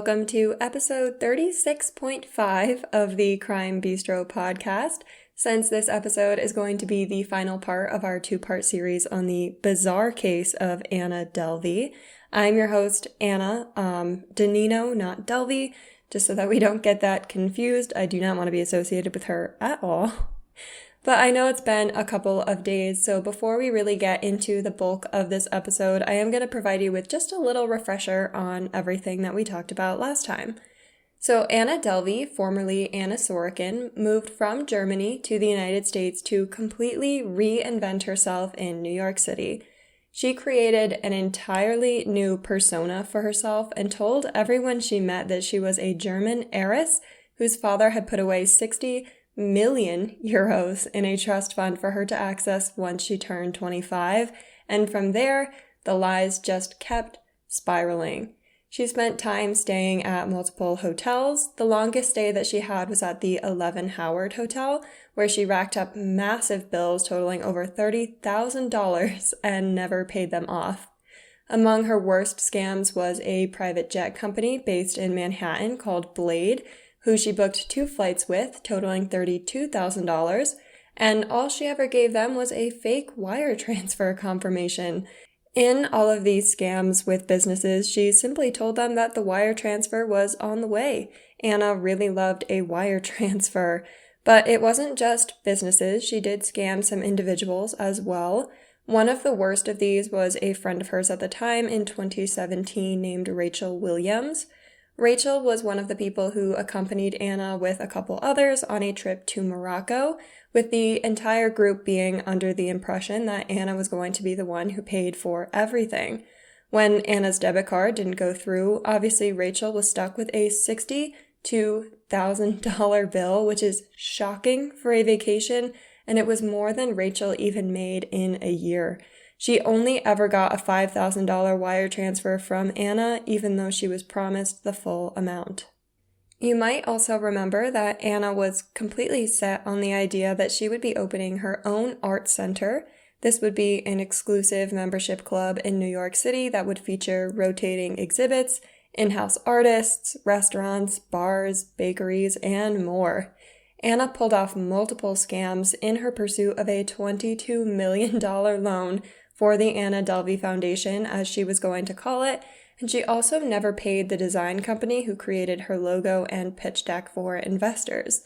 welcome to episode 36.5 of the Crime Bistro podcast. Since this episode is going to be the final part of our two-part series on the bizarre case of Anna Delvey, I'm your host, Anna Danino, not Delvey, just so that we don't get that confused. I do not want to be associated with her at all. But I know it's been a couple of days, so before we really get into the bulk of this episode, I am going to provide you with just a little refresher on everything that we talked about last time. So Anna Delvey, formerly Anna Sorokin, moved from Germany to the United States to completely reinvent herself in New York City. She created an entirely new persona for herself and told everyone she met that she was a German heiress whose father had put away 60 million euros in a trust fund for her to access once she turned 25, and from there, the lies just kept spiraling. She spent time staying at multiple hotels. The longest stay that she had was at the 11 Howard Hotel, where she racked up massive bills totaling over $30,000 and never paid them off. Among her worst scams was a private jet company based in Manhattan called Blade, who she booked 2 flights with, totaling $32,000, and all she ever gave them was a fake wire transfer confirmation. In all of these scams with businesses, she simply told them that the wire transfer was on the way. Anna really loved a wire transfer. But it wasn't just businesses, she did scam some individuals as well. One of the worst of these was a friend of hers at the time in 2017 named Rachel Williams. Rachel was one of the people who accompanied Anna with a couple others on a trip to Morocco, with the entire group being under the impression that Anna was going to be the one who paid for everything. When Anna's debit card didn't go through, obviously Rachel was stuck with a $62,000 bill, which is shocking for a vacation, and it was more than Rachel even made in a year. She only ever got a $5,000 wire transfer from Anna, even though she was promised the full amount. You might also remember that Anna was completely set on the idea that she would be opening her own art center. This would be an exclusive membership club in New York City that would feature rotating exhibits, in-house artists, restaurants, bars, bakeries, and more. Anna pulled off multiple scams in her pursuit of a $22 million loan for the Anna Delvey Foundation, as she was going to call it, and she also never paid the design company who created her logo and pitch deck for investors.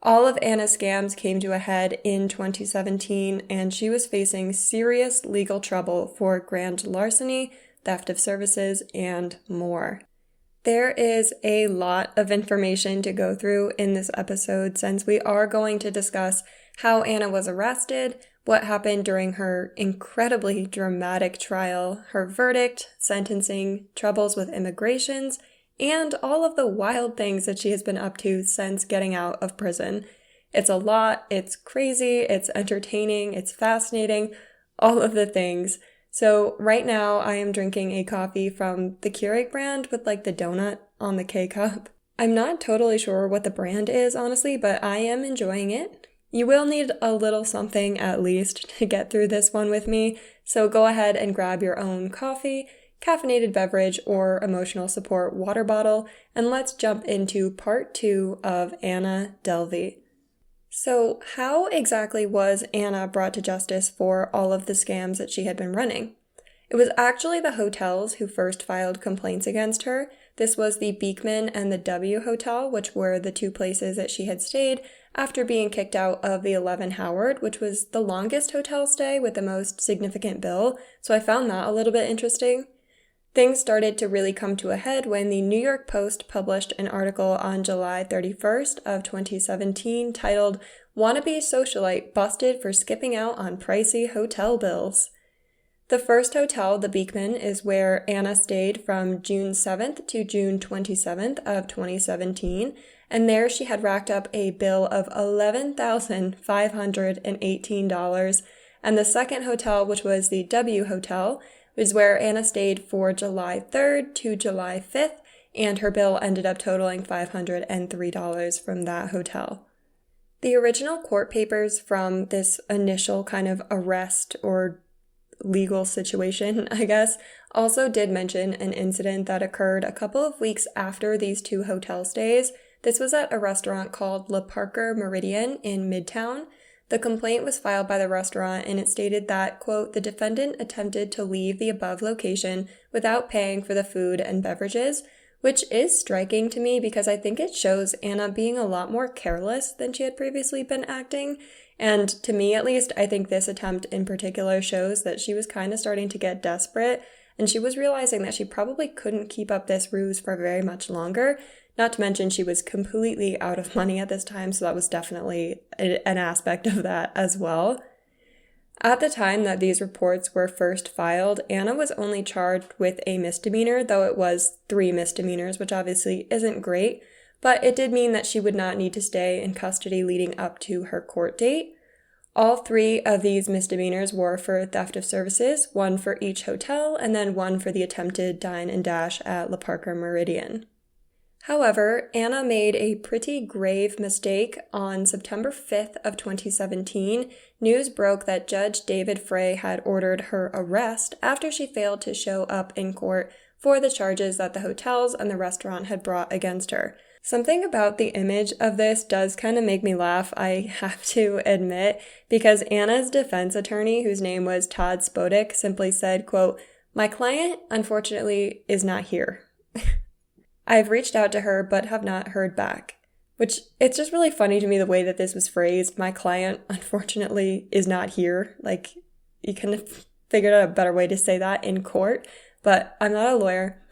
All of Anna's scams came to a head in 2017, and she was facing serious legal trouble for grand larceny, theft of services, and more. There is a lot of information to go through in this episode since we are going to discuss how Anna was arrested, what happened during her incredibly dramatic trial, her verdict, sentencing, troubles with immigrations, and all of the wild things that she has been up to since getting out of prison. It's a lot, it's crazy, it's entertaining, it's fascinating, all of the things. So right now I am drinking a coffee from the Keurig brand with like the donut on the K-cup. I'm not totally sure what the brand is, honestly, but I am enjoying it. You will need a little something at least to get through this one with me, so go ahead and grab your own coffee, caffeinated beverage, or emotional support water bottle, and let's jump into part 2 of Anna Delvey. So how exactly was Anna brought to justice for all of the scams that she had been running? It was actually the hotels who first filed complaints against her. This was the Beekman and the W Hotel, which were the 2 places that she had stayed after being kicked out of the 11 Howard, which was the longest hotel stay with the most significant bill, so I found that a little bit interesting. Things started to really come to a head when the New York Post published an article on July 31st of 2017 titled, "Wannabe Socialite Busted for Skipping Out on Pricey Hotel Bills." The first hotel, the Beekman, is where Anna stayed from June 7th to June 27th of 2017, and there she had racked up a bill of $11,518, and the second hotel, which was the W Hotel, was where Anna stayed for July 3rd to July 5th, and her bill ended up totaling $503 from that hotel. The original court papers from this initial kind of arrest or legal situation, I guess, also did mention an incident that occurred a couple of weeks after these 2 hotel stays. This was at a restaurant called Le Parker Meridian in Midtown. The complaint was filed by the restaurant, and it stated that, quote, the defendant attempted to leave the above location without paying for the food and beverages, which is striking to me because I think it shows Anna being a lot more careless than she had previously been acting. And to me, at least, I think this attempt in particular shows that she was kind of starting to get desperate, and she was realizing that she probably couldn't keep up this ruse for very much longer. Not to mention she was completely out of money at this time, so that was definitely an aspect of that as well. At the time that these reports were first filed, Anna was only charged with a misdemeanor, though it was 3 misdemeanors, which obviously isn't great, but it did mean that she would not need to stay in custody leading up to her court date. All 3 of these misdemeanors were for theft of services, 1 for each hotel, and then 1 for the attempted dine and dash at Le Parker Meridian. However, Anna made a pretty grave mistake. On September 5th of 2017, news broke that Judge David Frey had ordered her arrest after she failed to show up in court for the charges that the hotels and the restaurant had brought against her. Something about the image of this does kind of make me laugh, I have to admit, because Anna's defense attorney, whose name was Todd Spodek, simply said, quote, my client, unfortunately, is not here. I've reached out to her, but have not heard back. Which, it's just really funny to me the way that this was phrased. My client, unfortunately, is not here. Like, you couldn't have figured out a better way to say that in court, but I'm not a lawyer.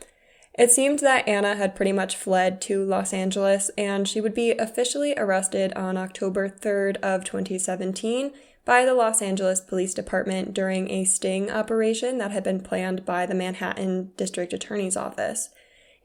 It seemed that Anna had pretty much fled to Los Angeles, and she would be officially arrested on October 3rd of 2017 by the Los Angeles Police Department during a sting operation that had been planned by the Manhattan District Attorney's Office.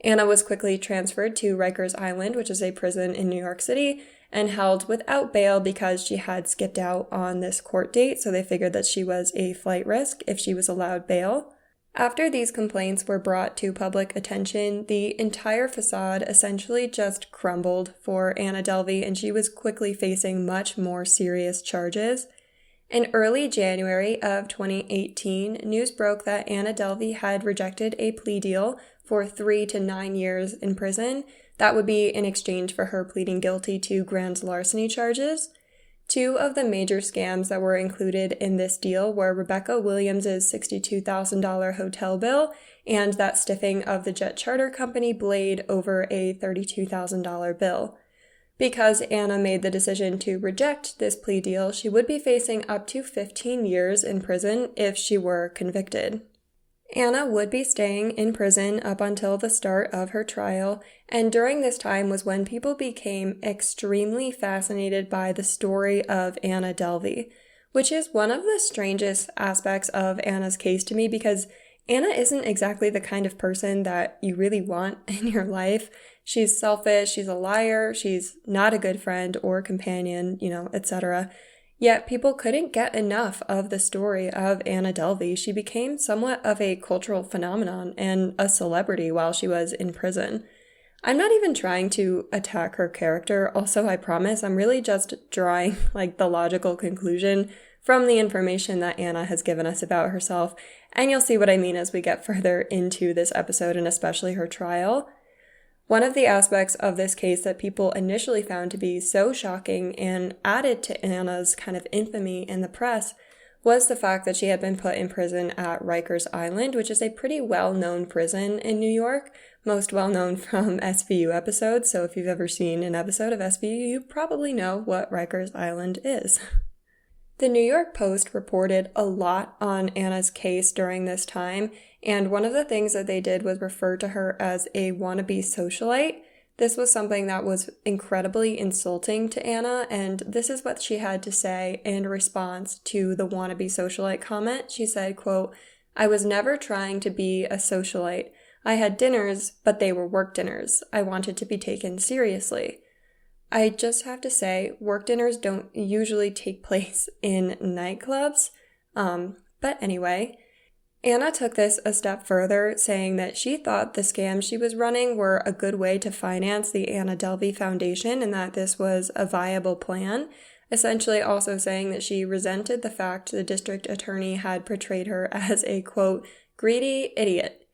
Anna was quickly transferred to Rikers Island, which is a prison in New York City, and held without bail because she had skipped out on this court date, so they figured that she was a flight risk if she was allowed bail. After these complaints were brought to public attention, the entire facade essentially just crumbled for Anna Delvey, and she was quickly facing much more serious charges. In early January of 2018, news broke that Anna Delvey had rejected a plea deal for 3 to 9 years in prison. That would be in exchange for her pleading guilty to grand larceny charges. 2 of the major scams that were included in this deal were Rebecca Williams' $62,000 hotel bill and that stiffing of the jet charter company Blade over a $32,000 bill. Because Anna made the decision to reject this plea deal, she would be facing up to 15 years in prison if she were convicted. Anna would be staying in prison up until the start of her trial, and during this time was when people became extremely fascinated by the story of Anna Delvey, which is one of the strangest aspects of Anna's case to me because Anna isn't exactly the kind of person that you really want in your life. She's selfish, she's a liar, she's not a good friend or companion, etc. Yet people couldn't get enough of the story of Anna Delvey. She became somewhat of a cultural phenomenon and a celebrity while she was in prison. I'm not even trying to attack her character. Also, I promise I'm really just drawing the logical conclusion from the information that Anna has given us about herself. And you'll see what I mean as we get further into this episode and especially her trial. One of the aspects of this case that people initially found to be so shocking and added to Anna's kind of infamy in the press was the fact that she had been put in prison at Rikers Island, which is a pretty well-known prison in New York, most well-known from SVU episodes, so if you've ever seen an episode of SVU, you probably know what Rikers Island is. The New York Post reported a lot on Anna's case during this time, and one of the things that they did was refer to her as a wannabe socialite. This was something that was incredibly insulting to Anna, and this is what she had to say in response to the wannabe socialite comment. She said, quote, I was never trying to be a socialite. I had dinners, but they were work dinners. I wanted to be taken seriously. I just have to say, work dinners don't usually take place in nightclubs. But anyway, Anna took this a step further, saying that she thought the scams she was running were a good way to finance the Anna Delvey Foundation and that this was a viable plan. essentially also saying that she resented the fact the district attorney had portrayed her as a, quote, greedy idiot.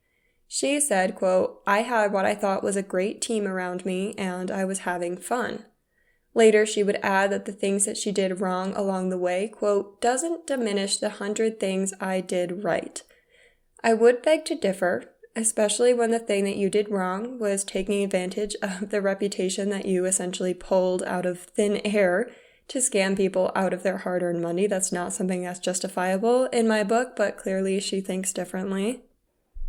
She said, quote, I had what I thought was a great team around me, and I was having fun. Later, she would add that the things that she did wrong along the way, quote, doesn't diminish the 100 things I did right. I would beg to differ, especially when the thing that you did wrong was taking advantage of the reputation that you essentially pulled out of thin air to scam people out of their hard-earned money. That's not something that's justifiable in my book, but clearly she thinks differently.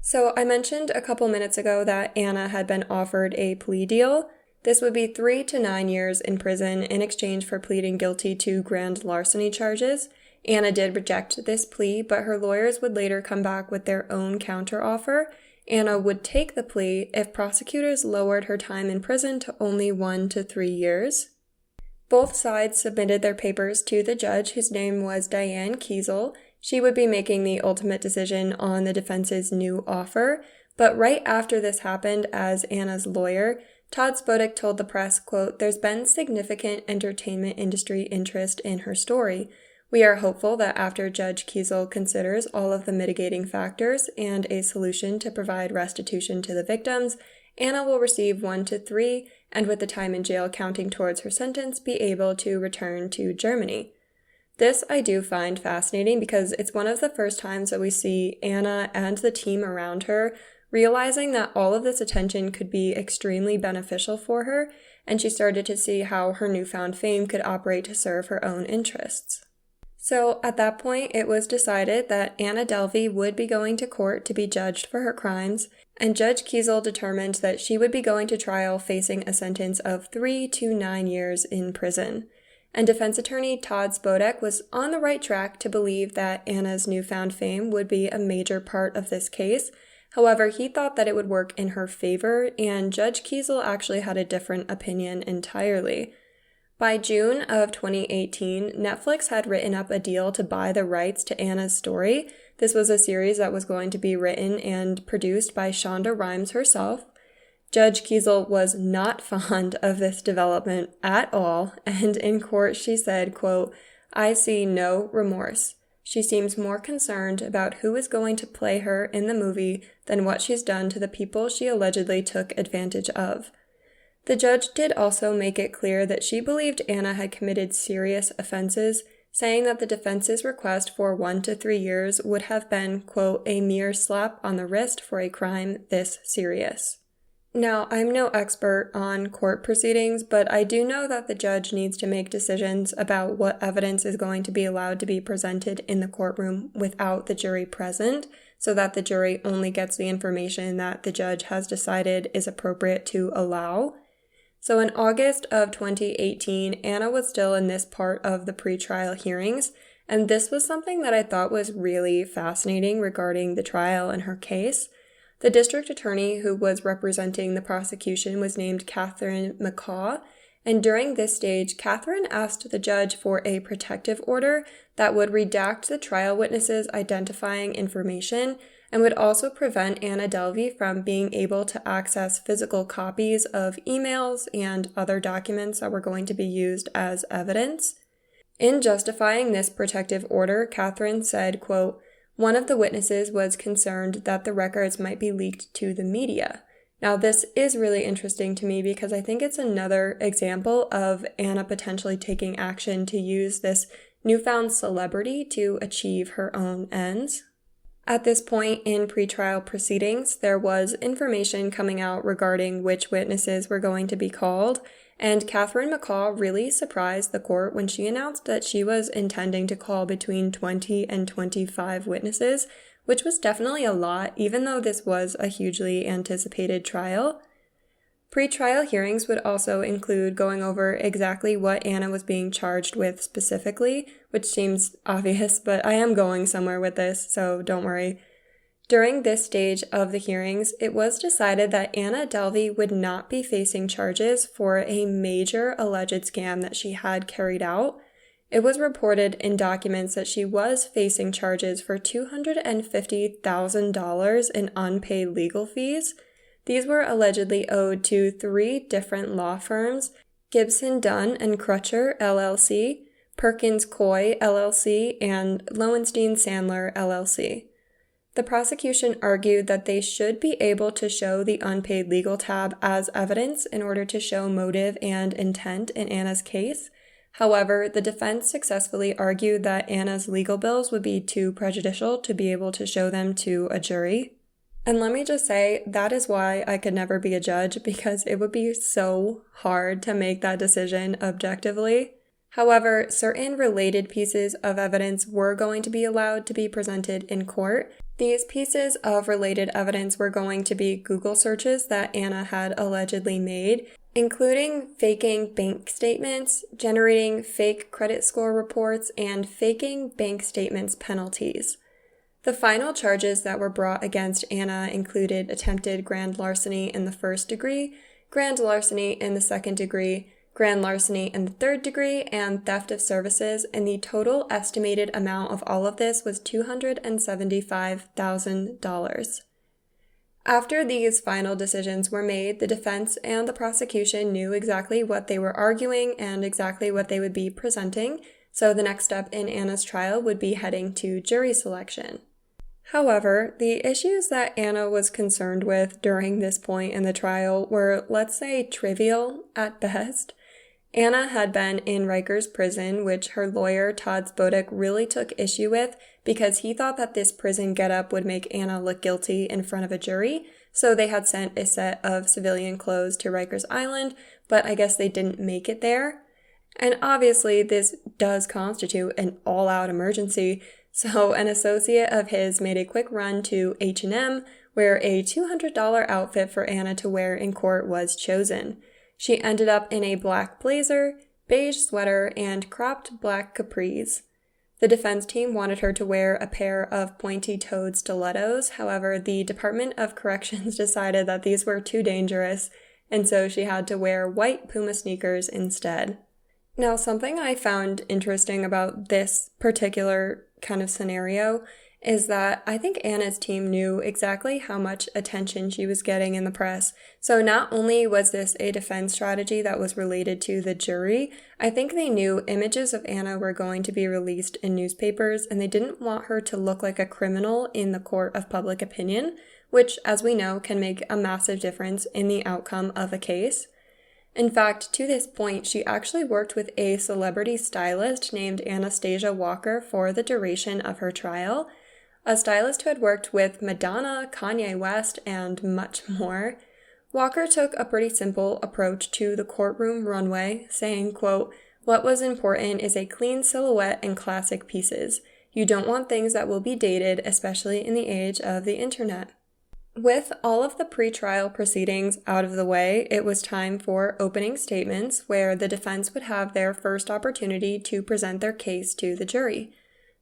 So I mentioned a couple minutes ago that Anna had been offered a plea deal. This would be 3 to 9 years in prison in exchange for pleading guilty to grand larceny charges. Anna did reject this plea, but her lawyers would later come back with their own counteroffer. Anna would take the plea if prosecutors lowered her time in prison to only 1 to 3 years. Both sides submitted their papers to the judge, whose name was Diane Kiesel. She would be making the ultimate decision on the defense's new offer. But right after this happened, as Anna's lawyer, Todd Spodek told the press, quote, there's been significant entertainment industry interest in her story. We are hopeful that after Judge Kiesel considers all of the mitigating factors and a solution to provide restitution to the victims, Anna will receive 1 to 3, and with the time in jail counting towards her sentence, be able to return to Germany. This I do find fascinating because it's one of the first times that we see Anna and the team around her realizing that all of this attention could be extremely beneficial for her, and she started to see how her newfound fame could operate to serve her own interests. So at that point, it was decided that Anna Delvey would be going to court to be judged for her crimes, and Judge Kiesel determined that she would be going to trial facing a sentence of 3 to 9 years in prison. And defense attorney Todd Spodek was on the right track to believe that Anna's newfound fame would be a major part of this case. However, he thought that it would work in her favor, and Judge Kiesel actually had a different opinion entirely. By June of 2018, Netflix had written up a deal to buy the rights to Anna's story. This was a series that was going to be written and produced by Shonda Rhimes herself. Judge Kiesel was not fond of this development at all, and in court she said, quote, I see no remorse. She seems more concerned about who is going to play her in the movie than what she's done to the people she allegedly took advantage of. The judge did also make it clear that she believed Anna had committed serious offenses, saying that the defense's request for 1 to 3 years would have been, quote, a mere slap on the wrist for a crime this serious. Now, I'm no expert on court proceedings, but I do know that the judge needs to make decisions about what evidence is going to be allowed to be presented in the courtroom without the jury present, so that the jury only gets the information that the judge has decided is appropriate to allow. So in August of 2018, Anna was still in this part of the pretrial hearings, and this was something that I thought was really fascinating regarding the trial and her case. The district attorney who was representing the prosecution was named Catherine McCaw, and during this stage, Catherine asked the judge for a protective order that would redact the trial witnesses' identifying information and would also prevent Anna Delvey from being able to access physical copies of emails and other documents that were going to be used as evidence. In justifying this protective order, Catherine said, quote, one of the witnesses was concerned that the records might be leaked to the media. Now, this is really interesting to me because I think it's another example of Anna potentially taking action to use this newfound celebrity to achieve her own ends. At this point in pretrial proceedings, there was information coming out regarding which witnesses were going to be called, and Catherine McCaw really surprised the court when she announced that she was intending to call between 20 and 25 witnesses, which was definitely a lot, even though this was a hugely anticipated trial. Pre-trial hearings would also include going over exactly what Anna was being charged with specifically, which seems obvious, but I am going somewhere with this, so don't worry. During this stage of the hearings, it was decided that Anna Delvey would not be facing charges for a major alleged scam that she had carried out. It was reported in documents that she was facing charges for $250,000 in unpaid legal fees. These were allegedly owed to 3 different law firms, Gibson, Dunn & Crutcher, LLC, Perkins Coie LLC, and Lowenstein Sandler LLC. The prosecution argued that they should be able to show the unpaid legal tab as evidence in order to show motive and intent in Anna's case. However, the defense successfully argued that Anna's legal bills would be too prejudicial to be able to show them to a jury. And let me just say, that is why I could never be a judge, because it would be so hard to make that decision objectively. However, certain related pieces of evidence were going to be allowed to be presented in court. These pieces of related evidence were going to be Google searches that Anna had allegedly made, including faking bank statements, generating fake credit score reports, and faking bank statements penalties. The final charges that were brought against Anna included attempted grand larceny in the first degree, grand larceny in the second degree, grand larceny in the third degree, and theft of services, and the total estimated amount of all of this was $275,000. After these final decisions were made, the defense and the prosecution knew exactly what they were arguing and exactly what they would be presenting, so the next step in Anna's trial would be heading to jury selection. However, the issues that Anna was concerned with during this point in the trial were, let's say, trivial at best. Anna had been in Rikers prison, which her lawyer, Todd Spodek, really took issue with because he thought that this prison getup would make Anna look guilty in front of a jury, so they had sent a set of civilian clothes to Rikers Island, but I guess they didn't make it there. And obviously, this does constitute an all-out emergency, so an associate of his made a quick run to H&M, where a $200 outfit for Anna to wear in court was chosen. She ended up in a black blazer, beige sweater, and cropped black capris. The defense team wanted her to wear a pair of pointy-toed stilettos. However, the Department of Corrections decided that these were too dangerous, and so she had to wear white Puma sneakers instead. Now, something I found interesting about this particular kind of scenario is that I think Anna's team knew exactly how much attention she was getting in the press. So not only was this a defense strategy that was related to the jury, I think they knew images of Anna were going to be released in newspapers, and they didn't want her to look like a criminal in the court of public opinion, which, as we know, can make a massive difference in the outcome of a case. In fact, to this point, she actually worked with a celebrity stylist named Anastasia Walker for the duration of her trial, a stylist who had worked with Madonna, Kanye West, and much more. Walker took a pretty simple approach to the courtroom runway, saying, quote, "What was important is a clean silhouette and classic pieces. You don't want things that will be dated, especially in the age of the internet." With all of the pretrial proceedings out of the way, it was time for opening statements, where the defense would have their first opportunity to present their case to the jury.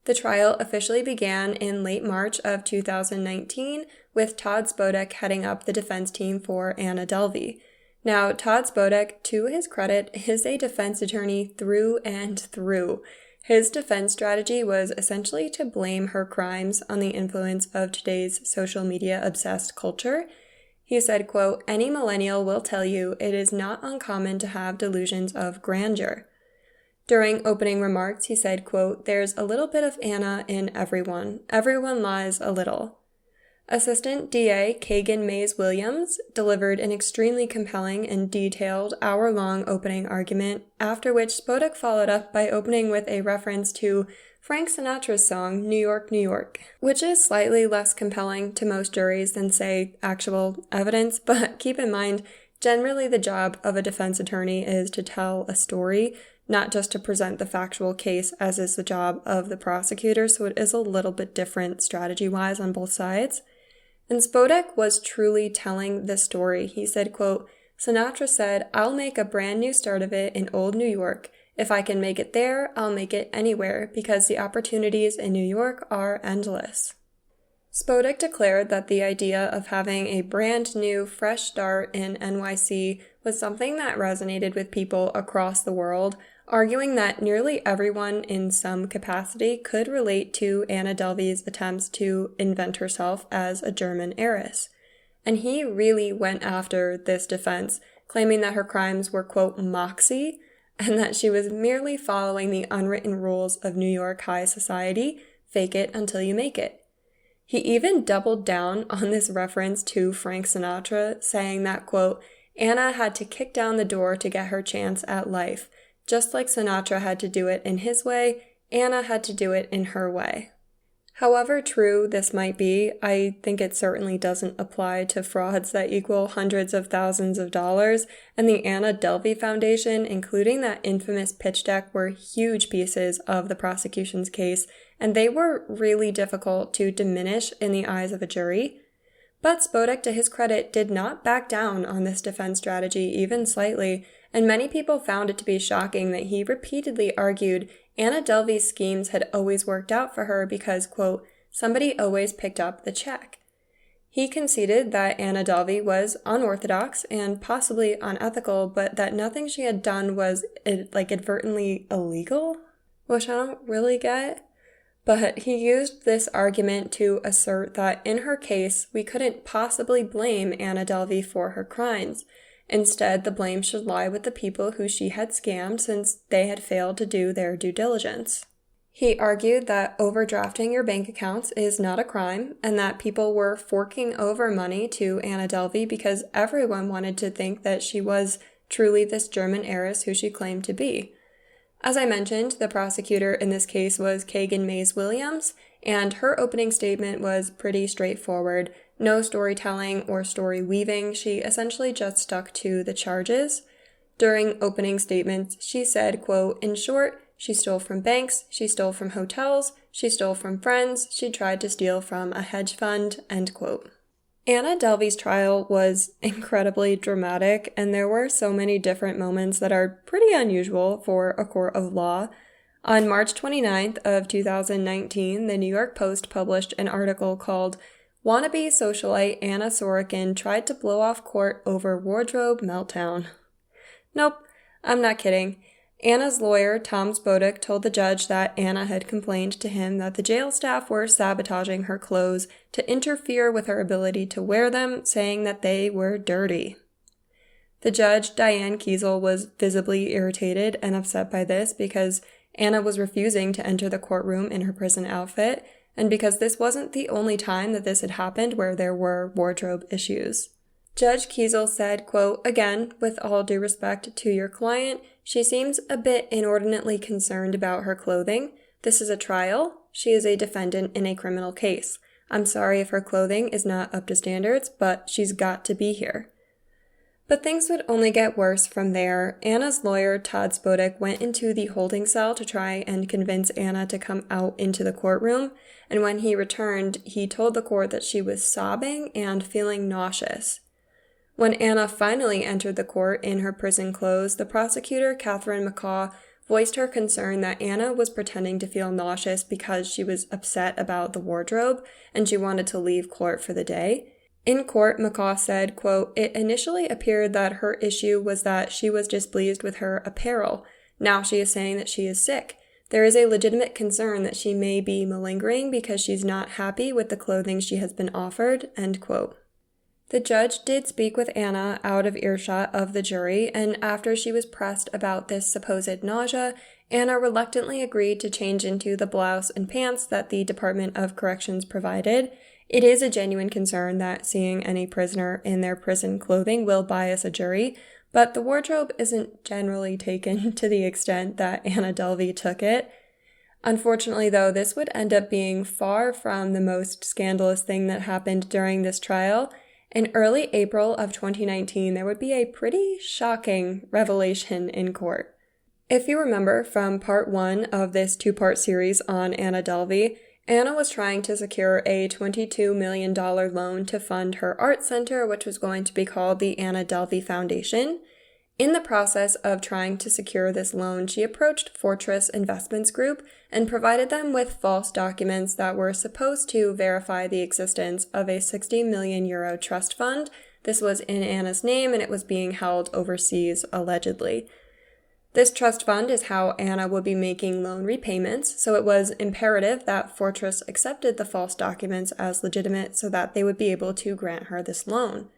The trial officially began in late March of 2019, with Todd Spodek heading up the defense team for Anna Delvey. Now, Todd Spodek, to his credit, is a defense attorney through and through. His defense strategy was essentially to blame her crimes on the influence of today's social media-obsessed culture. He said, quote, "Any millennial will tell you it is not uncommon to have delusions of grandeur." During opening remarks, he said, quote, "There's a little bit of Anna in everyone. Everyone lies a little." Assistant DA Kagan Mays Williams delivered an extremely compelling and detailed hour-long opening argument, after which Spodek followed up by opening with a reference to Frank Sinatra's song, New York, New York, which is slightly less compelling to most juries than, say, actual evidence, but keep in mind, generally the job of a defense attorney is to tell a story, not just to present the factual case, as is the job of the prosecutor, so it is a little bit different strategy-wise on both sides. And Spodek was truly telling the story. He said, quote, "Sinatra said, 'I'll make a brand new start of it in old New York. If I can make it there, I'll make it anywhere, because the opportunities in New York are endless.'" Spodek declared that the idea of having a brand new, fresh start in NYC was something that resonated with people across the world, arguing that nearly everyone in some capacity could relate to Anna Delvey's attempts to invent herself as a German heiress. And he really went after this defense, claiming that her crimes were, quote, "moxie," and that she was merely following the unwritten rules of New York high society, fake it until you make it. He even doubled down on this reference to Frank Sinatra, saying that, quote, Anna had to kick down the door to get her chance at life. Just like Sinatra had to do it in his way, Anna had to do it in her way. However true this might be, I think it certainly doesn't apply to frauds that equal hundreds of thousands of dollars, and the Anna Delvey Foundation, including that infamous pitch deck, were huge pieces of the prosecution's case, and they were really difficult to diminish in the eyes of a jury. But Spodek, to his credit, did not back down on this defense strategy even slightly, and many people found it to be shocking that he repeatedly argued Anna Delvey's schemes had always worked out for her because, quote, somebody always picked up the check. He conceded that Anna Delvey was unorthodox and possibly unethical, but that nothing she had done was, advertently illegal, which I don't really get. But he used this argument to assert that in her case, we couldn't possibly blame Anna Delvey for her crimes. Instead, the blame should lie with the people who she had scammed since they had failed to do their due diligence. He argued that overdrafting your bank accounts is not a crime and that people were forking over money to Anna Delvey because everyone wanted to think that she was truly this German heiress who she claimed to be. As I mentioned, the prosecutor in this case was Kagan Mays Williams, and her opening statement was pretty straightforward. No storytelling or story weaving, she essentially just stuck to the charges. During opening statements, she said, quote, in short, she stole from banks, she stole from hotels, she stole from friends, she tried to steal from a hedge fund, end quote. Anna Delvey's trial was incredibly dramatic, and there were so many different moments that are pretty unusual for a court of law. On March 29th of 2019, the New York Post published an article called Wannabe Socialite Anna Sorokin Tried to Blow Off Court Over Wardrobe Meltdown. Nope, I'm not kidding. Anna's lawyer, Tom Spodek, told the judge that Anna had complained to him that the jail staff were sabotaging her clothes to interfere with her ability to wear them, saying that they were dirty. The judge, Diane Kiesel, was visibly irritated and upset by this because Anna was refusing to enter the courtroom in her prison outfit, and because this wasn't the only time that this had happened where there were wardrobe issues. Judge Kiesel said, quote, again, with all due respect to your client, she seems a bit inordinately concerned about her clothing. This is a trial. She is a defendant in a criminal case. I'm sorry if her clothing is not up to standards, but she's got to be here. But things would only get worse from there. Anna's lawyer, Todd Spodek, went into the holding cell to try and convince Anna to come out into the courtroom, and when he returned, he told the court that she was sobbing and feeling nauseous. When Anna finally entered the court in her prison clothes, the prosecutor, Catherine McCaw, voiced her concern that Anna was pretending to feel nauseous because she was upset about the wardrobe and she wanted to leave court for the day. In court, McCaw said, quote, it initially appeared that her issue was that she was displeased with her apparel. Now she is saying that she is sick. There is a legitimate concern that she may be malingering because she's not happy with the clothing she has been offered, end quote. The judge did speak with Anna out of earshot of the jury, and after she was pressed about this supposed nausea, Anna reluctantly agreed to change into the blouse and pants that the Department of Corrections provided. It is a genuine concern that seeing any prisoner in their prison clothing will bias a jury, but the wardrobe isn't generally taken to the extent that Anna Delvey took it. Unfortunately, though, this would end up being far from the most scandalous thing that happened during this trial. In early April of 2019, there would be a pretty shocking revelation in court. If you remember from part 1 of this 2-part series on Anna Delvey, Anna was trying to secure a $22 million loan to fund her art center, which was going to be called the Anna Delvey Foundation. In the process of trying to secure this loan, she approached Fortress Investments Group and provided them with false documents that were supposed to verify the existence of a 60 million euro trust fund. This was in Anna's name and it was being held overseas, allegedly. This trust fund is how Anna would be making loan repayments, so it was imperative that Fortress accepted the false documents as legitimate so that they would be able to grant her this loan.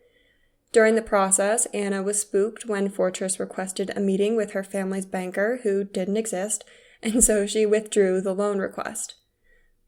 During the process, Anna was spooked when Fortress requested a meeting with her family's banker, who didn't exist, and so she withdrew the loan request.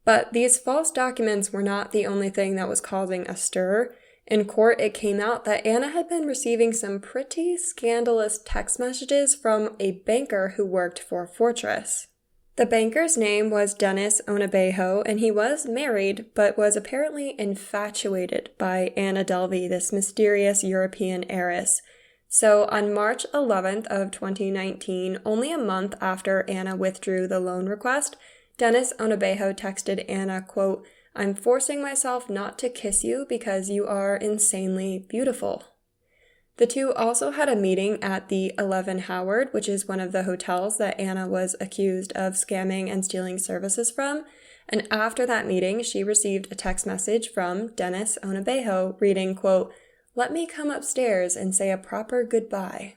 But these false documents were not the only thing that was causing a stir. In court, it came out that Anna had been receiving some pretty scandalous text messages from a banker who worked for Fortress. The banker's name was Dennis Onabejo, and he was married, but was apparently infatuated by Anna Delvey, this mysterious European heiress. So on March 11th of 2019, only a month after Anna withdrew the loan request, Dennis Onabejo texted Anna, quote, "I'm forcing myself not to kiss you because you are insanely beautiful." The two also had a meeting at the 11 Howard, which is one of the hotels that Anna was accused of scamming and stealing services from. And after that meeting, she received a text message from Dennis Onabejo reading, quote, "Let me come upstairs and say a proper goodbye."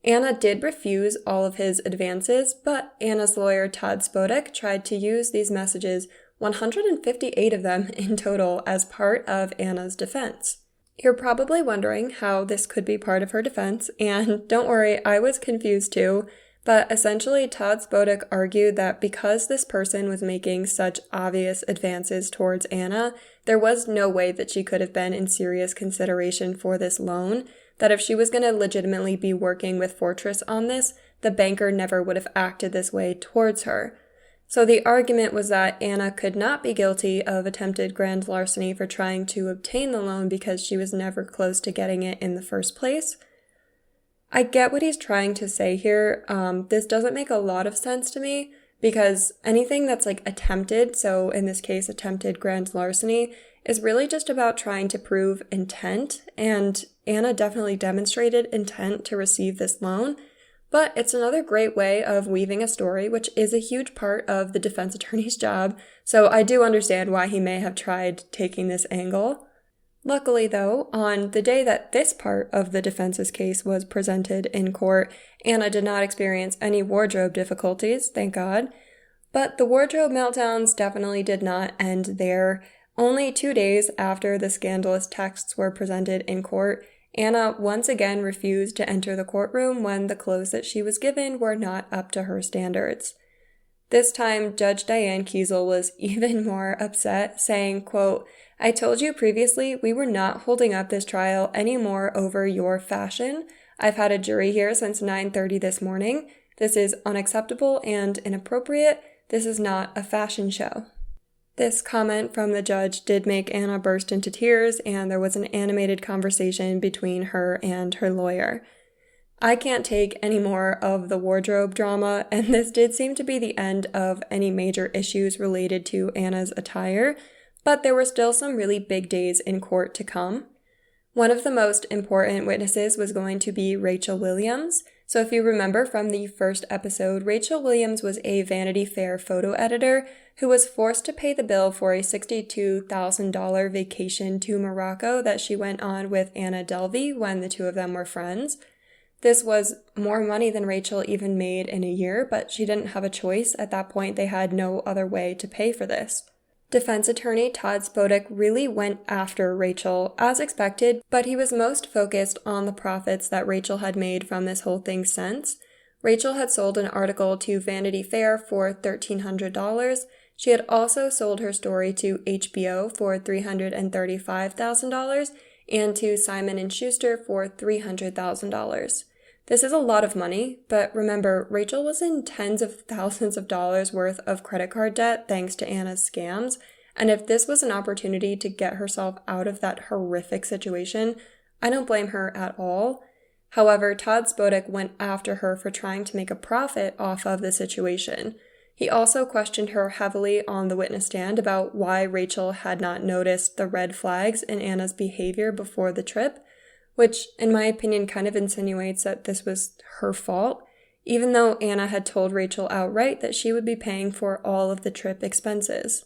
Anna did refuse all of his advances, but Anna's lawyer Todd Spodek tried to use these messages, 158 of them in total, as part of Anna's defense. You're probably wondering how this could be part of her defense, and don't worry, I was confused too, but essentially Todd Spodek argued that because this person was making such obvious advances towards Anna, there was no way that she could have been in serious consideration for this loan, that if she was going to legitimately be working with Fortress on this, the banker never would have acted this way towards her. So the argument was that Anna could not be guilty of attempted grand larceny for trying to obtain the loan because she was never close to getting it in the first place. I get what he's trying to say here. This doesn't make a lot of sense to me because anything that's like attempted, so in this case attempted grand larceny, is really just about trying to prove intent, and Anna definitely demonstrated intent to receive this loan. But it's another great way of weaving a story, which is a huge part of the defense attorney's job, so I do understand why he may have tried taking this angle. Luckily, though, on the day that this part of the defense's case was presented in court, Anna did not experience any wardrobe difficulties, thank God. But the wardrobe meltdowns definitely did not end there. Only 2 days after the scandalous texts were presented in court, Anna once again refused to enter the courtroom when the clothes that she was given were not up to her standards. This time, Judge Diane Kiesel was even more upset, saying, quote, "I told you previously we were not holding up this trial anymore over your fashion. I've had a jury here since 9:30 this morning. This is unacceptable and inappropriate. This is not a fashion show." This comment from the judge did make Anna burst into tears, and there was an animated conversation between her and her lawyer. I can't take any more of the wardrobe drama, and this did seem to be the end of any major issues related to Anna's attire, but there were still some really big days in court to come. One of the most important witnesses was going to be Rachel Williams. So if you remember from the first episode, Rachel Williams was a Vanity Fair photo editor who was forced to pay the bill for a $62,000 vacation to Morocco that she went on with Anna Delvey when the two of them were friends. This was more money than Rachel even made in a year, but she didn't have a choice. At that point, they had no other way to pay for this. Defense attorney Todd Spodek really went after Rachel, as expected, but he was most focused on the profits that Rachel had made from this whole thing since. Rachel had sold an article to Vanity Fair for $1,300. She had also sold her story to HBO for $335,000 and to Simon & Schuster for $300,000. This is a lot of money, but remember, Rachel was in tens of thousands of dollars worth of credit card debt thanks to Anna's scams, and if this was an opportunity to get herself out of that horrific situation, I don't blame her at all. However, Todd Spodek went after her for trying to make a profit off of the situation. He also questioned her heavily on the witness stand about why Rachel had not noticed the red flags in Anna's behavior before the trip, which, in my opinion, kind of insinuates that this was her fault, even though Anna had told Rachel outright that she would be paying for all of the trip expenses.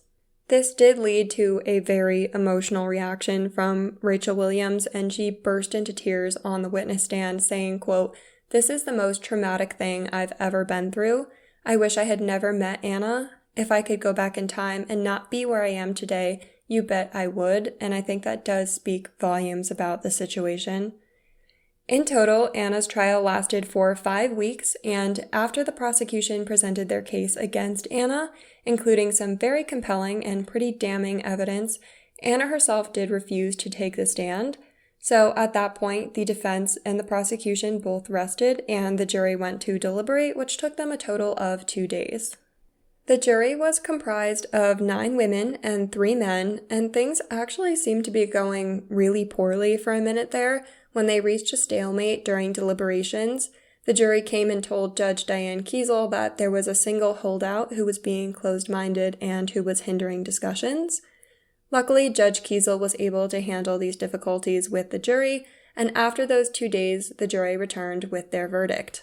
This did lead to a very emotional reaction from Rachel Williams, and she burst into tears on the witness stand, saying, quote, "This is the most traumatic thing I've ever been through. I wish I had never met Anna. If I could go back in time and not be where I am today, "You bet I would," and I think that does speak volumes about the situation. In total, Anna's trial lasted for 5 weeks, and after the prosecution presented their case against Anna, including some very compelling and pretty damning evidence, Anna herself did refuse to take the stand. So at that point, the defense and the prosecution both rested, and the jury went to deliberate, which took them a total of 2 days. The jury was comprised of 9 women and 3 men, and things actually seemed to be going really poorly for a minute there. When they reached a stalemate during deliberations, the jury came and told Judge Diane Kiesel that there was a single holdout who was being closed-minded and who was hindering discussions. Luckily, Judge Kiesel was able to handle these difficulties with the jury, and after those 2 days, the jury returned with their verdict.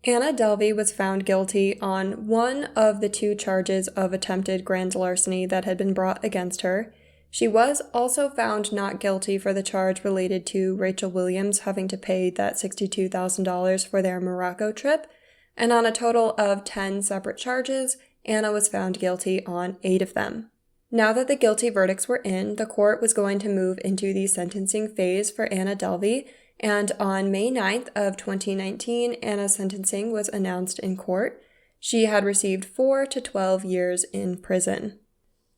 Anna Delvey was found guilty on one of the 2 charges of attempted grand larceny that had been brought against her. She was also found not guilty for the charge related to Rachel Williams having to pay that $62,000 for their Morocco trip, and on a total of 10 separate charges, Anna was found guilty on 8 of them. Now that the guilty verdicts were in, the court was going to move into the sentencing phase for Anna Delvey, and on May 9th of 2019, Anna's sentencing was announced in court. She had received 4 to 12 years in prison.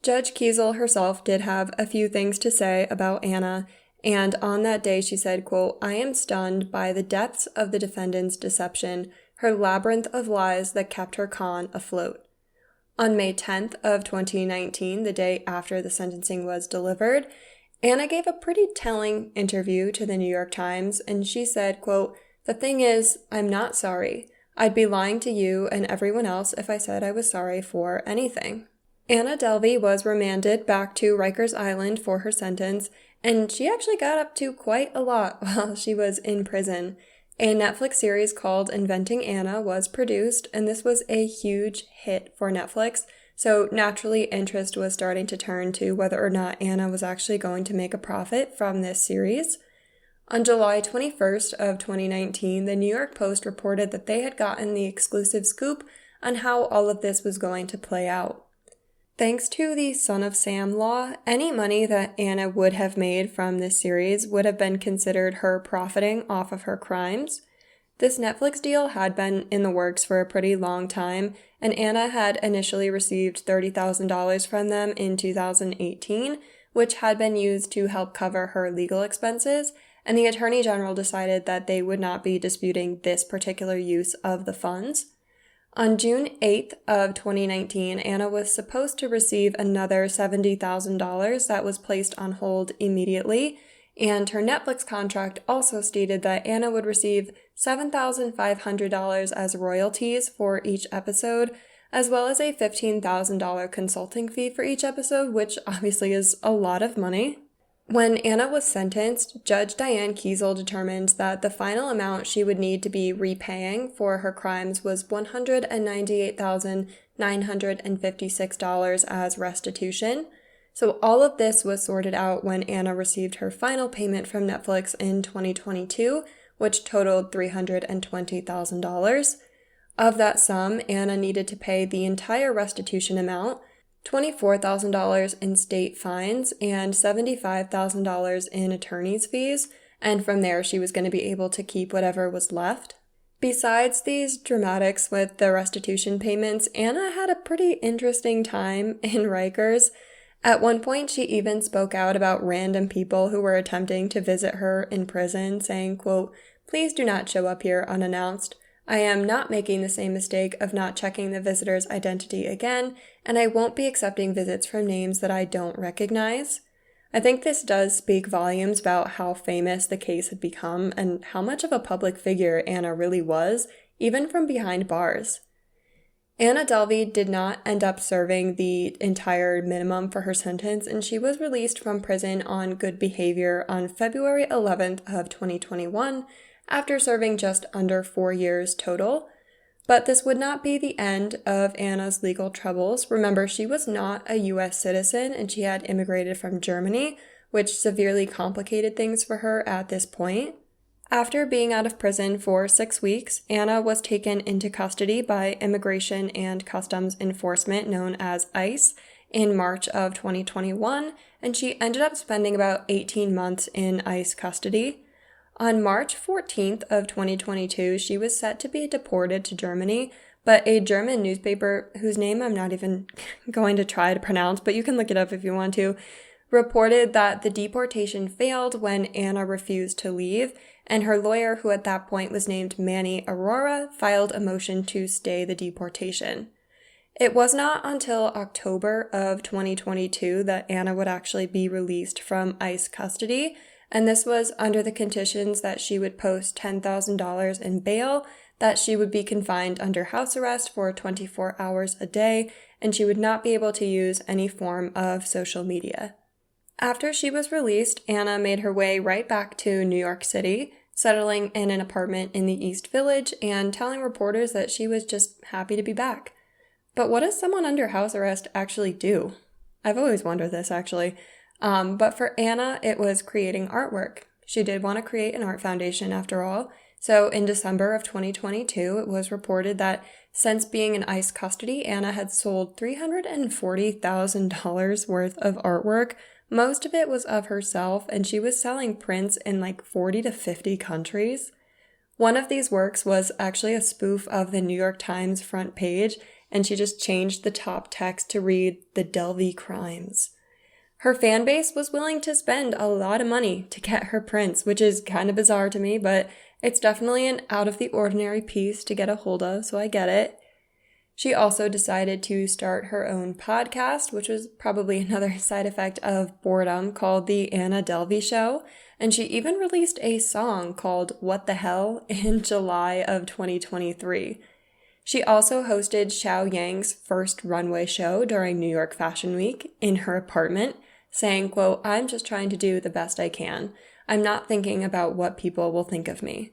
Judge Kiesel herself did have a few things to say about Anna, and on that day she said, quote, "I am stunned by the depths of the defendant's deception, her labyrinth of lies that kept her con afloat." On May 10th of 2019, the day after the sentencing was delivered, Anna gave a pretty telling interview to the New York Times, and she said, quote, "The thing is, I'm not sorry. I'd be lying to you and everyone else if I said I was sorry for anything." Anna Delvey was remanded back to Rikers Island for her sentence, and she actually got up to quite a lot while she was in prison. A Netflix series called Inventing Anna was produced, and this was a huge hit for Netflix, so naturally interest was starting to turn to whether or not Anna was actually going to make a profit from this series. On July 21st of 2019, the New York Post reported that they had gotten the exclusive scoop on how all of this was going to play out. Thanks to the Son of Sam law, any money that Anna would have made from this series would have been considered her profiting off of her crimes. This Netflix deal had been in the works for a pretty long time, and Anna had initially received $30,000 from them in 2018, which had been used to help cover her legal expenses, and the Attorney General decided that they would not be disputing this particular use of the funds. On June 8th of 2019, Anna was supposed to receive another $70,000 that was placed on hold immediately, and her Netflix contract also stated that Anna would receive $7,500 as royalties for each episode, as well as a $15,000 consulting fee for each episode, which obviously is a lot of money. When Anna was sentenced, Judge Diane Kiesel determined that the final amount she would need to be repaying for her crimes was $198,956 as restitution. So all of this was sorted out when Anna received her final payment from Netflix in 2022, which totaled $320,000. Of that sum, Anna needed to pay the entire restitution amount, $24,000 in state fines, and $75,000 in attorney's fees, and from there she was going to be able to keep whatever was left. Besides these dramatics with the restitution payments, Anna had a pretty interesting time in Rikers. At one point, she even spoke out about random people who were attempting to visit her in prison, saying, quote, "Please do not show up here unannounced. I am not making the same mistake of not checking the visitor's identity again, and I won't be accepting visits from names that I don't recognize." I think this does speak volumes about how famous the case had become and how much of a public figure Anna really was, even from behind bars. Anna Delvey did not end up serving the entire minimum for her sentence, and she was released from prison on good behavior on February 11th of 2021, after serving just under 4 years total. But this would not be the end of Anna's legal troubles. Remember, she was not a U.S. citizen and she had immigrated from Germany, which severely complicated things for her at this point. After being out of prison for 6 weeks, Anna was taken into custody by Immigration and Customs Enforcement, known as ICE, in March of 2021, and she ended up spending about 18 months in ICE custody. On March 14th of 2022, she was set to be deported to Germany, but a German newspaper, whose name I'm not even going to try to pronounce, but you can look it up if you want to, reported that the deportation failed when Anna refused to leave, and her lawyer, who at that point was named Manny Aurora, filed a motion to stay the deportation. It was not until October of 2022 that Anna would actually be released from ICE custody, and this was under the conditions that she would post $10,000 in bail, that she would be confined under house arrest for 24 hours a day, and she would not be able to use any form of social media. After she was released, Anna made her way right back to New York City, settling in an apartment in the East Village and telling reporters that she was just happy to be back. But what does someone under house arrest actually do? I've always wondered this, actually. But for Anna, it was creating artwork. She did want to create an art foundation after all. So in December of 2022, it was reported that since being in ICE custody, Anna had sold $340,000 worth of artwork. Most of it was of herself, and she was selling prints in like 40 to 50 countries. One of these works was actually a spoof of the New York Times front page, and she just changed the top text to read "The Delvey Crimes." Her fan base was willing to spend a lot of money to get her prints, which is kind of bizarre to me, but it's definitely an out-of-the-ordinary piece to get a hold of, so I get it. She also decided to start her own podcast, which was probably another side effect of boredom, called The Anna Delvey Show, and she even released a song called What the Hell in July of 2023. She also hosted Xiao Yang's first runway show during New York Fashion Week in her apartment, saying, quote, "I'm just trying to do the best I can. I'm not thinking about what people will think of me."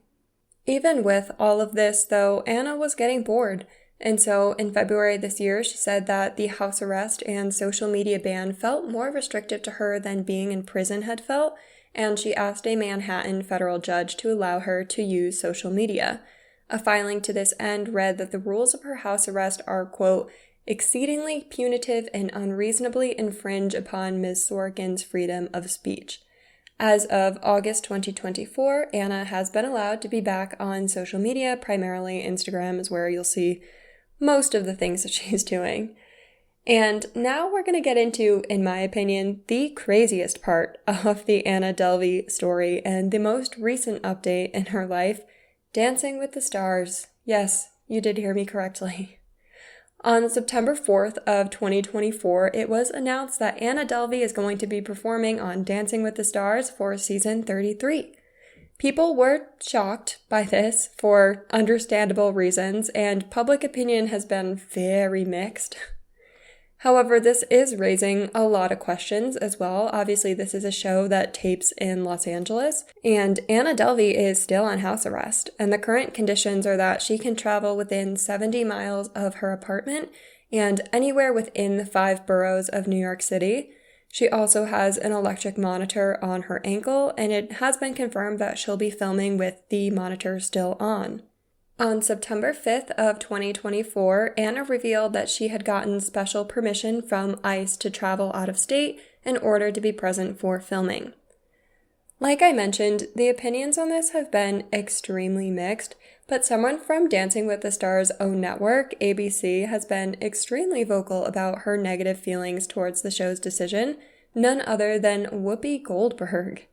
Even with all of this, though, Anna was getting bored. And so in February this year, she said that the house arrest and social media ban felt more restrictive to her than being in prison had felt, and she asked a Manhattan federal judge to allow her to use social media. A filing to this end read that the rules of her house arrest are, quote, "exceedingly punitive and unreasonably infringe upon Ms. Sorokin's freedom of speech." As of August 2024, Anna has been allowed to be back on social media. Primarily Instagram is where you'll see most of the things that she's doing. And now we're going to get into, in my opinion, the craziest part of the Anna Delvey story and the most recent update in her life, Dancing with the Stars. Yes, you did hear me correctly. On September 4th of 2024, it was announced that Anna Delvey is going to be performing on Dancing with the Stars for season 33. People were shocked by this for understandable reasons, and public opinion has been very mixed. However, this is raising a lot of questions as well. Obviously, this is a show that tapes in Los Angeles, and Anna Delvey is still on house arrest, and the current conditions are that she can travel within 70 miles of her apartment and anywhere within the 5 boroughs of New York City. She also has an electric monitor on her ankle, and it has been confirmed that she'll be filming with the monitor still on. On September 5th of 2024, Anna revealed that she had gotten special permission from ICE to travel out of state in order to be present for filming. Like I mentioned, the opinions on this have been extremely mixed, but someone from Dancing with the Stars' own network, ABC, has been extremely vocal about her negative feelings towards the show's decision, none other than Whoopi Goldberg.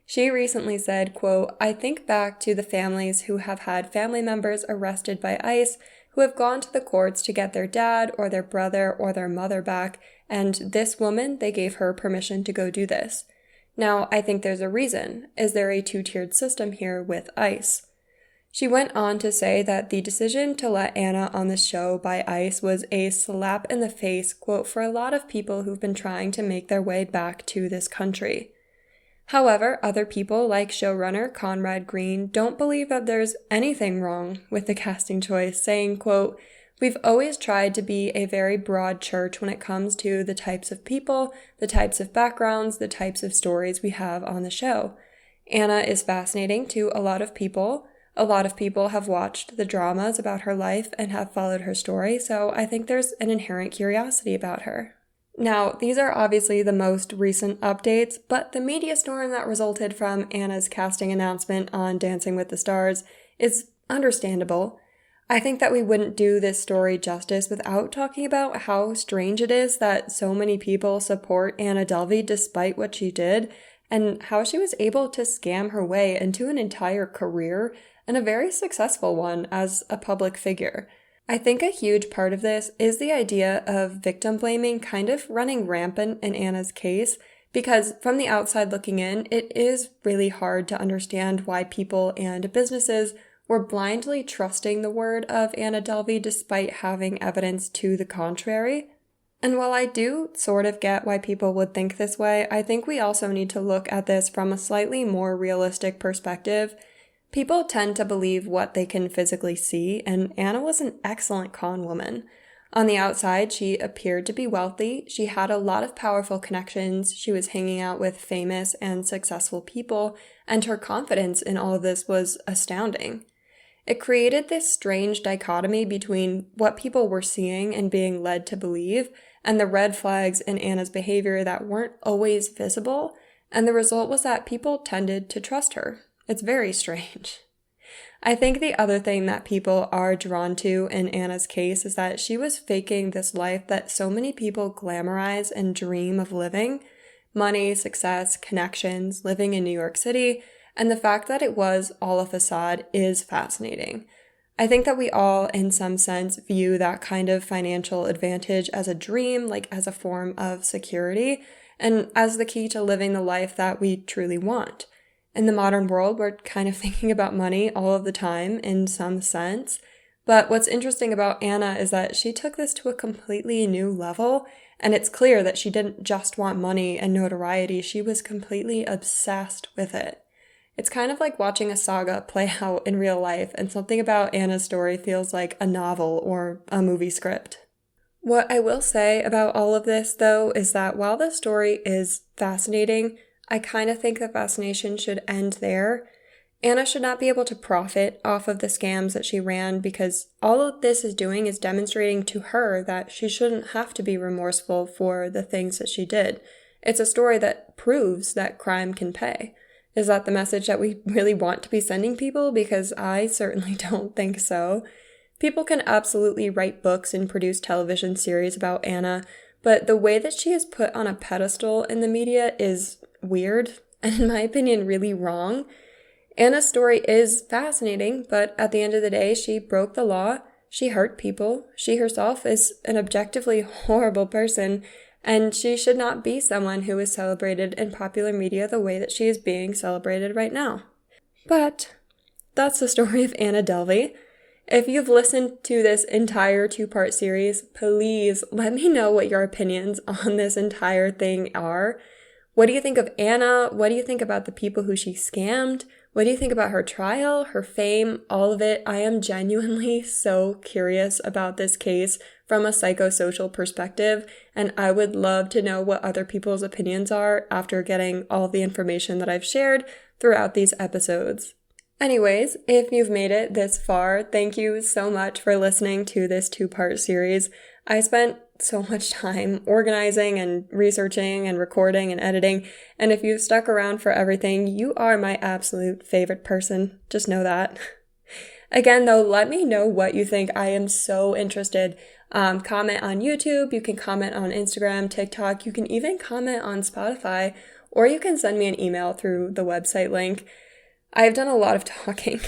She recently said, quote, "I think back to the families who have had family members arrested by ICE who have gone to the courts to get their dad or their brother or their mother back, and this woman, they gave her permission to go do this. Now, I think there's a reason. Is there a 2-tiered system here with ICE?" She went on to say that the decision to let Anna on the show by ICE was a slap in the face, quote, "for a lot of people who've been trying to make their way back to this country." However, other people like showrunner Conrad Green don't believe that there's anything wrong with the casting choice, saying, quote, "We've always tried to be a very broad church when it comes to the types of people, the types of backgrounds, the types of stories we have on the show. Anna is fascinating to a lot of people. A lot of people have watched the dramas about her life and have followed her story, so I think there's an inherent curiosity about her." Now, these are obviously the most recent updates, but the media storm that resulted from Anna's casting announcement on Dancing with the Stars is understandable. I think that we wouldn't do this story justice without talking about how strange it is that so many people support Anna Delvey despite what she did, and how she was able to scam her way into an entire career, and a very successful one as a public figure. I think a huge part of this is the idea of victim blaming kind of running rampant in Anna's case, because from the outside looking in, it is really hard to understand why people and businesses were blindly trusting the word of Anna Delvey despite having evidence to the contrary. And while I do sort of get why people would think this way, I think we also need to look at this from a slightly more realistic perspective. People tend to believe what they can physically see, and Anna was an excellent con woman. On the outside, she appeared to be wealthy, she had a lot of powerful connections, she was hanging out with famous and successful people, and her confidence in all of this was astounding. It created this strange dichotomy between what people were seeing and being led to believe, and the red flags in Anna's behavior that weren't always visible, and the result was that people tended to trust her. It's very strange. I think the other thing that people are drawn to in Anna's case is that she was faking this life that so many people glamorize and dream of living. Money, success, connections, living in New York City, and the fact that it was all a facade is fascinating. I think that we all, in some sense, view that kind of financial advantage as a dream, like as a form of security, and as the key to living the life that we truly want. In the modern world, we're kind of thinking about money all of the time in some sense. But what's interesting about Anna is that she took this to a completely new level, and it's clear that she didn't just want money and notoriety, she was completely obsessed with it. It's kind of like watching a saga play out in real life, and something about Anna's story feels like a novel or a movie script. What I will say about all of this, though, is that while the story is fascinating, I kind of think the fascination should end there. Anna should not be able to profit off of the scams that she ran, because all of this is doing is demonstrating to her that she shouldn't have to be remorseful for the things that she did. It's a story that proves that crime can pay. Is that the message that we really want to be sending people? Because I certainly don't think so. People can absolutely write books and produce television series about Anna, but the way that she is put on a pedestal in the media is weird, and in my opinion, really wrong. Anna's story is fascinating, but at the end of the day, she broke the law, she hurt people, she herself is an objectively horrible person, and she should not be someone who is celebrated in popular media the way that she is being celebrated right now. But that's the story of Anna Delvey. If you've listened to this entire 2-part series, please let me know what your opinions on this entire thing are. What do you think of Anna? What do you think about the people who she scammed? What do you think about her trial, her fame, all of it? I am genuinely so curious about this case from a psychosocial perspective, and I would love to know what other people's opinions are after getting all the information that I've shared throughout these episodes. Anyways, if you've made it this far, thank you so much for listening to this 2-part series. I spent so much time organizing and researching and recording and editing, and if you've stuck around for everything, you are my absolute favorite person. Just know that. Again, though, let me know what you think. I am so interested. Comment on YouTube, you can comment on Instagram, TikTok, you can even comment on Spotify, or you can send me an email through the website link. I've done a lot of talking,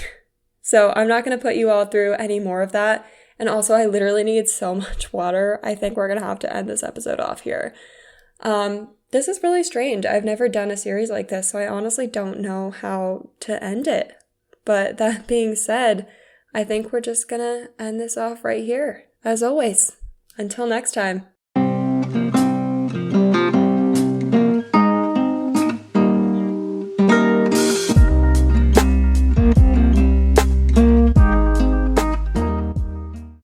so I'm not going to put you all through any more of that. And also, I literally need so much water. I think we're going to have to end this episode off here. This is really strange. I've never done a series like this, so I honestly don't know how to end it. But that being said, I think we're just going to end this off right here. As always, until next time.